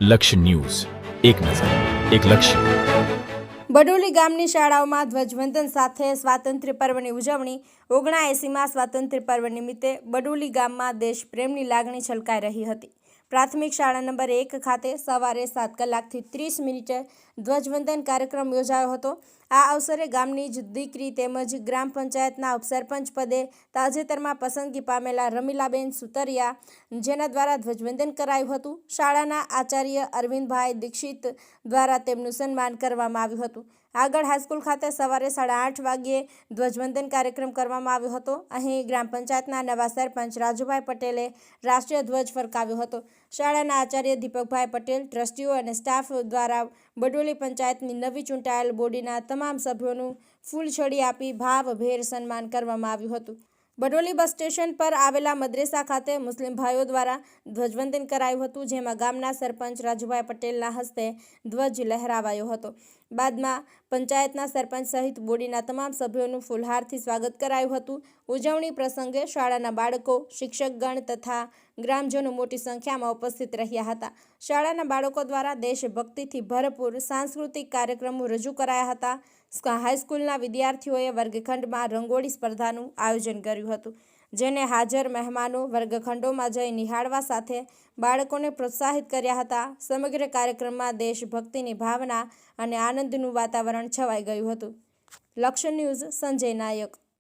લક્ષ્ય ન્યૂઝ, એક નજર, એક લક્ષ્ય. બડોલી ગામની શાળાઓમાં ધ્વજવંદન સાથે સ્વાતંત્ર્ય પર્વની ઉજવણી. 79માં સ્વાતંત્ર્ય પર્વ નિમિત્તે બડોલી ગામમાં દેશપ્રેમની લાગણી છલકાઈ રહી હતી. પ્રાથમિક શાળા નંબર 1 ખાતે સવારે 7 કલાકથી 30 મિનિટે ધ્વજવંદન કાર્યક્રમ યોજાયો હતો. આ અવસરે ગામની જ દીકરી તેમજ ગ્રામ પંચાયતના ઉપસરપંચ પદે તાજેતરમાં પસંદગી પામેલા રમીલાબેન સુતરિયા, જેના દ્વારા ધ્વજવંદન કરાયું હતું. શાળાના આચાર્ય અરવિંદભાઈ દીક્ષિત દ્વારા તેમનું સન્માન કરવામાં આવ્યું હતું. આગળ હાઈસ્કૂલ ખાતે સવારે 8:30 વાગ્યે ધ્વજવંદન કાર્યક્રમ કરવામાં આવ્યો હતો. અહીં ગ્રામ પંચાયતના નવા સરપંચ રાજુભાઈ પટેલે રાષ્ટ્રીય ધ્વજ ફરકાવ્યો હતો. શાળાના આચાર્ય દીપકભાઈ પટેલ, ટ્રસ્ટીઓ અને સ્ટાફ દ્વારા બડોલી પંચાયતની નવી ચૂંટાયેલ બોડીના તમામ સભ્યોનું ફૂલછડી આપી ભાવભેર સન્માન કરવામાં આવ્યું હતું. બડોલી બસ સ્ટેશન પર આવેલા મદ્રેસા ખાતે મુસ્લિમ ભાઈઓ દ્વારા ધ્વજવંદન કરાયું હતું, જેમાં ગામના સરપંચ રાજુભાઈ પટેલના હસ્તે ધ્વજ લહેરાવાયો હતો. બાદમાં પંચાયતના સરપંચ સહિત બોડીના તમામ સભ્યોનું ફૂલહારથી સ્વાગત કરાયું હતું. ઉજવણી પ્રસંગે શાળાના બાળકો, શિક્ષકગણ તથા ગ્રામજનો મોટી સંખ્યામાં ઉપસ્થિત રહ્યા હતા. શાળાના બાળકો દ્વારા દેશભક્તિથી ભરપૂર સાંસ્કૃતિક કાર્યક્રમો રજૂ કરાયા હતા. હાઈસ્કૂલના વિદ્યાર્થીઓએ વર્ગખંડમાં રંગોળી સ્પર્ધાનું આયોજન કર્યું હતું, જેને હાજર મહેમાનો વર્ગખંડોમાં જઈ નિહાળવા સાથે બાળકોને પ્રોત્સાહિત કર્યા હતા. સમગ્ર કાર્યક્રમમાં દેશભક્તિની ભાવના અને આનંદનું વાતાવરણ છવાઈ ગયું હતું. લક્ષ્ય ન્યૂઝ, સંજય નાયક.